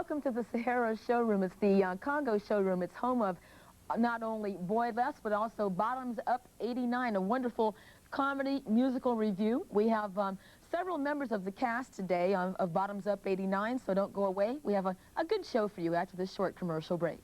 Welcome to the Sahara Showroom. It's the Congo Showroom. It's home of not only Boy Less, but also Bottoms Up 89, a wonderful comedy musical review. We have several members of the cast today of Bottoms Up 89, so don't go away. We have a good show for you after this short commercial break.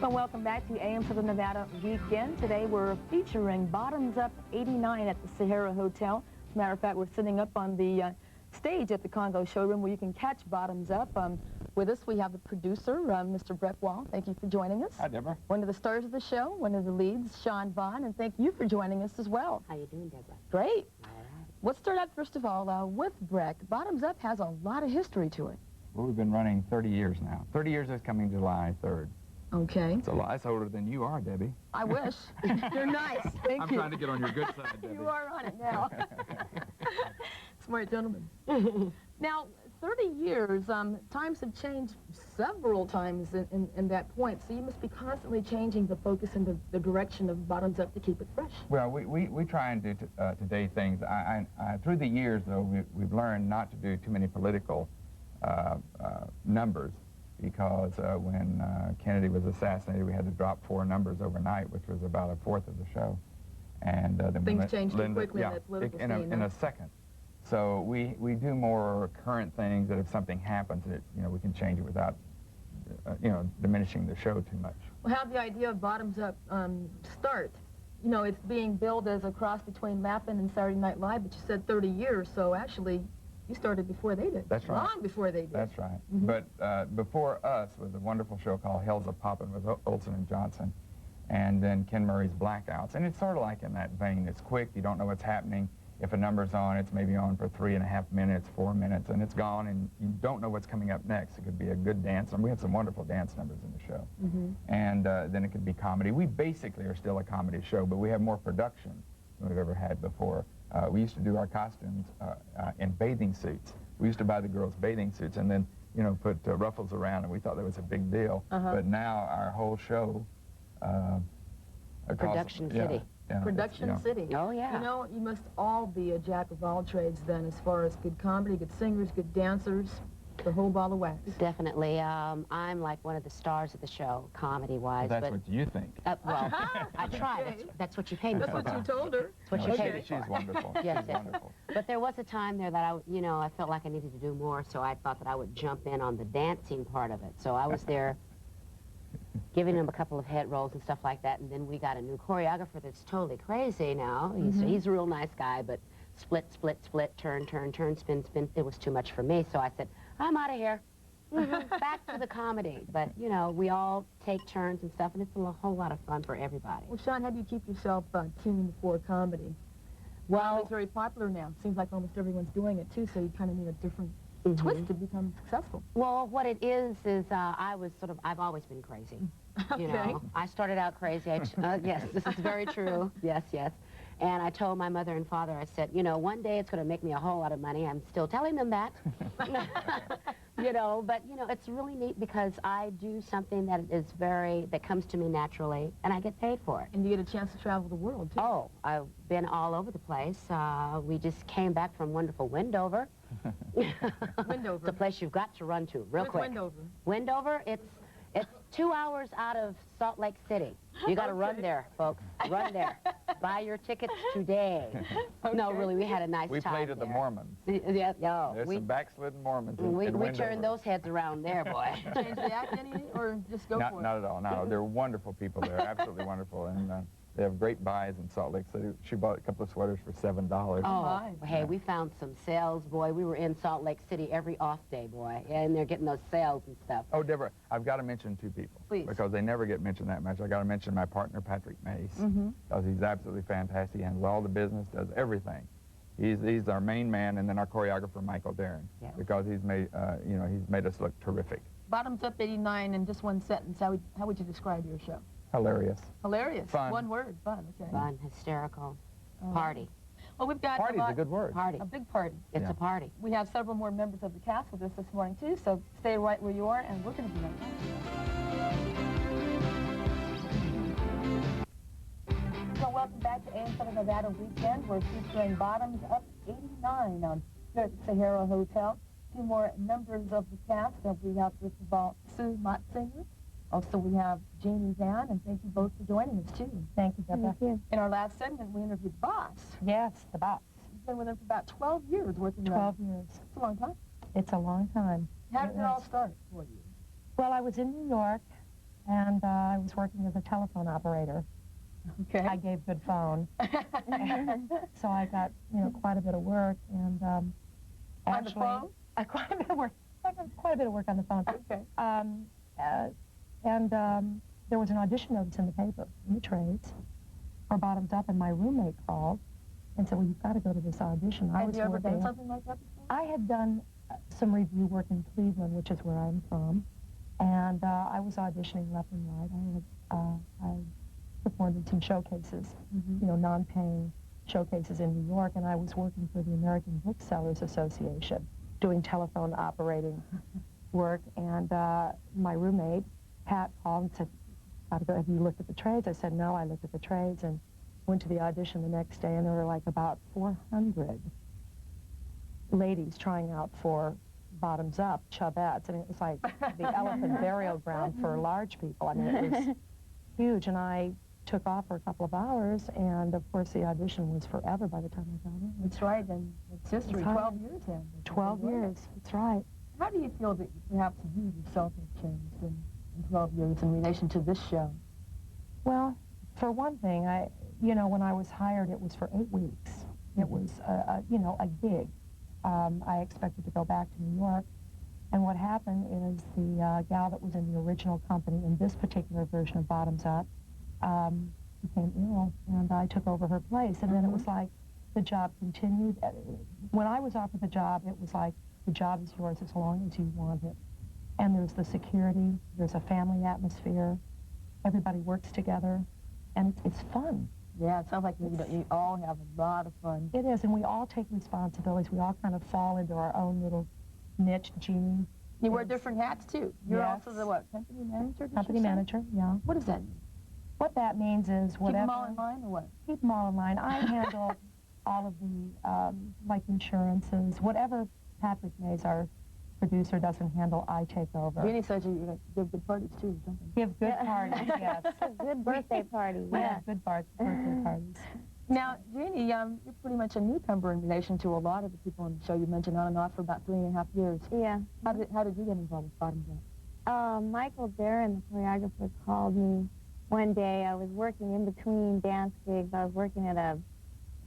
Well, welcome back to AM Southern Nevada Weekend. Today we're featuring Bottoms Up 89 at the Sahara Hotel. As a matter of fact, we're sitting up on the stage at the Congo Showroom where you can catch Bottoms Up. With us we have the producer, Mr. Breck Wall. Thank you for joining us. Hi, Deborah. One of the stars of the show, one of the leads, Shon Vaughn, and thank you for joining us as well. How you doing, Deborah? Great. All right. Let's start out first of all with Breck. Bottoms Up has a lot of history to it. Well, we've been running 30 years now. 30 years is coming July 3rd. Okay. It's a lot. It's older than you are, Debbie. I wish. You're nice. Thank you. I'm trying to get on your good side, Debbie. You are on it now. Smart gentleman. Now, 30 years, times have changed several times in that point, so you must be constantly changing the focus and the direction of Bottoms Up to keep it fresh. Well, we try and do today things. Through the years, though, we've learned not to do too many political numbers, because when Kennedy was assassinated, we had to drop 4 numbers overnight, which was about a fourth of the show. And then things changed too quickly in that political scene. In a second. So we do more current things that if something happens, we can change it without diminishing the show too much. Well, how did the idea of Bottoms Up start? You know, it's being billed as a cross between Laugh-In and Saturday Night Live, but you said 30 years, so actually you started before they did. That's right. Long before they did. That's right. Mm-hmm. But before us was a wonderful show called Hell's a Poppin' with Olsen and Johnson, and then Ken Murray's Blackouts. And it's sort of like in that vein. It's quick. You don't know what's happening. If a number's on, it's maybe on for 3.5 minutes, 4 minutes, and it's gone, and you don't know what's coming up next. It could be a good dance, and we have some wonderful dance numbers in the show. Mm-hmm. And then it could be comedy. We basically are still a comedy show, but we have more production than we've ever had before. We used to do our costumes in bathing suits. We used to buy the girls' bathing suits and then, put ruffles around, and we thought that was a big deal. But now our whole show... Production City. Yeah, Production City. Oh, yeah. You know, you must all be a jack of all trades then, as far as good comedy, good singers, good dancers, the whole ball of wax. Definitely. I'm like one of the stars of the show, comedy-wise. Well, that's what you think. Well, I try. Okay. That's what you pay me That's for. what you told her. That's what you pay me for. She's wonderful. Yes, She's wonderful. But there was a time there that I felt like I needed to do more, so I thought that I would jump in on the dancing part of it. So I was there giving him a couple of head rolls and stuff like that, and then we got a new choreographer that's totally crazy now. He's a real nice guy, but split, split, split, turn, turn, turn, spin, spin. It was too much for me, so I said, I'm out of here. Back to the comedy. But, we all take turns and stuff, and it's a whole lot of fun for everybody. Well, Shon, how do you keep yourself tuned for comedy? Well, it's very popular now. Seems like almost everyone's doing it, too, so you kind of need a different twist to become successful. Well, what it is I've always been crazy. Okay. I started out crazy. Yes, this is very true. Yes, yes. And I told my mother and father, I said, one day it's going to make me a whole lot of money. I'm still telling them that. But, it's really neat because I do something that comes to me naturally, and I get paid for it. And you get a chance to travel the world, too. Oh, I've been all over the place. We just came back from wonderful Wendover. Wendover. It's a place you've got to run to real quick. Wendover? Wendover, it's 2 hours out of Salt Lake City. You got to run there, folks. Run there. Buy your tickets today. Okay. No, really, we had a nice time. We played at the Mormons. Yeah, There's some backslidden Mormons in we Wendover. turned those heads around there, boy. Change the act any, or just go for it? Not at all. No, they're wonderful people there. Absolutely wonderful. And they have great buys in Salt Lake City. She bought a couple of sweaters for $7. Oh, hey, we found some sales, boy. We were in Salt Lake City every off day, boy, and they're getting those sales and stuff. Oh, Deborah, I've got to mention 2 people. Please. Because they never get mentioned that much. I got to mention my partner, Patrick Mace, because he's absolutely fantastic. He handles all the business, does everything. He's our main man, and then our choreographer, Michael Darren, because he's made he's made us look terrific. Bottoms Up 89 in just one sentence. How would you describe your show? Hilarious. Hilarious. Fun. One word. Fun. Okay. Fun, hysterical, party. Well, we've got Party's a good word. Party. A big party. It's a party. We have several more members of the cast with us this morning, too, so stay right where you are, and we're going to be right back. welcome back to AM Southern Nevada Weekend. We're featuring Bottoms Up 89 here at the Sahara Hotel. Two more members of the cast. We have, first of all, Sue Motsinger. Also, we have Jeanine, and thank you both for joining us, too. Thank you, Deborah. Thank you. In our last segment, we interviewed the boss. Yes, the boss. You've been with him for about 12 years working with him. 12 years. It's a long time. It's a long time. How did it all start for you? Well, I was in New York, and I was working as a telephone operator. Okay. I gave good phone. So I got, quite a bit of work, and actually... On the phone? Quite a bit of work. I got quite a bit of work on the phone. Okay. There was an audition notice in the paper, in the trades, for Bottoms Up, and my roommate called and said, well, you've got to go to this audition. Have you ever done something like that before? I had done some review work in Cleveland, which is where I'm from, and I was auditioning left and right. I performed in some showcases, non-paying showcases in New York, and I was working for the American Booksellers Association, doing telephone operating work, and my roommate, Pat, called and said, have you looked at the trades? I said, no, I looked at the trades, and went to the audition the next day, and there were like about 400 ladies trying out for Bottoms Up, chubettes, and it was like the elephant burial ground for large people. I mean, it was huge, and I took off for a couple of hours, and of course the audition was forever by the time I got in. That's right, and it's history. 12 years in. 12 years, that's right. How do you feel that perhaps you yourself have changed in 12 years in relation to this show? Well, for one thing, when I was hired, it was for 8 weeks. It was, a gig. I expected to go back to New York, and what happened is the gal that was in the original company in this particular version of Bottoms Up became ill, and I took over her place, and then it was like the job continued. When I was offered the job, it was like the job is yours as long as you want it. And there's the security, there's a family atmosphere, everybody works together, and it's fun. Yeah, it sounds like you all have a lot of fun. It is, and we all take responsibilities. We all kind of fall into our own little niche. Jeanine. You wear different hats, too. You're yes. also the what, company manager? Company manager, yeah. What does that mean? What that means is whatever... Keep them all in line, or what? Keep them all in line. I handle all of the, like, insurances. Whatever Patrick Mays, our producer, doesn't handle, I take over. Jeannie says you give good parties, too, or something. Give good parties, yes. Good birthday party. Yeah, good birthday parties. Now, Jeannie, you're pretty much a newcomer in relation to a lot of the people on the show. You mentioned on and off for about 3.5 years. Yeah. How did you get involved with Bottoms Up? Michael Barron, the choreographer, called me one day. I was working in between dance gigs. I was working at a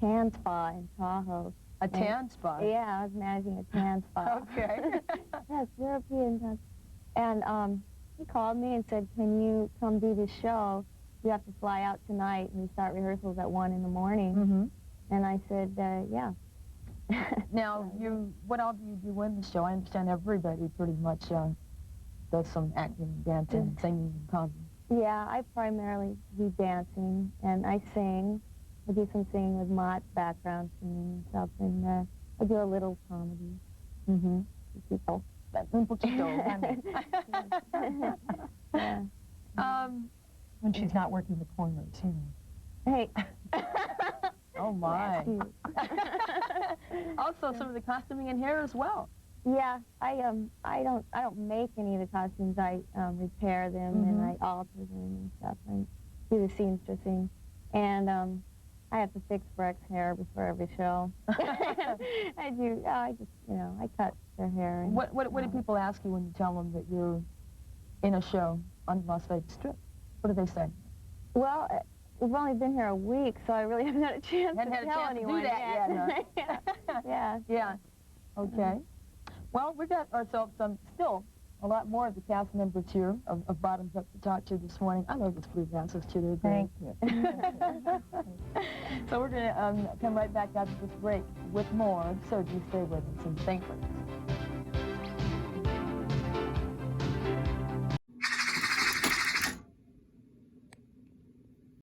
tan spa in Tahoe. A tan spa? Yeah, I was managing a tan spa. Okay. Yes, European tan. And he called me and said, can you come do this show? You have to fly out tonight, and we start rehearsals at 1 in the morning. Mm-hmm. And I said, yeah. Now, what all do you do in the show? I understand everybody pretty much does some acting, dancing, singing, and comedy. Yeah, I primarily do dancing, and I sing. I do some singing with Mott's background singing and stuff, and I do a little comedy. Mm-hmm. People. Un poquito. Yeah. When she's not working the corners, Hey. Oh, my. Also, some of the costuming and hair as well. Yeah, I don't make any of the costumes. I repair them and I alter them and stuff. I do the seamstressing, and I have to fix Breck's hair before every show. I cut their hair. And, What do people ask you when you tell them that you're in a show on Las Vegas Strip? What do they say? Well, we've only been here a week, so I really haven't had a chance to tell anyone to do that yet. Yeah. Yeah. Okay. Well, we got ourselves still a lot more of the cast members here of Bottoms Up to talk to this morning. I love those blue dancers, too. They're great. Thank you. So we're going to come right back after this break with more. So do stay with us and thank you.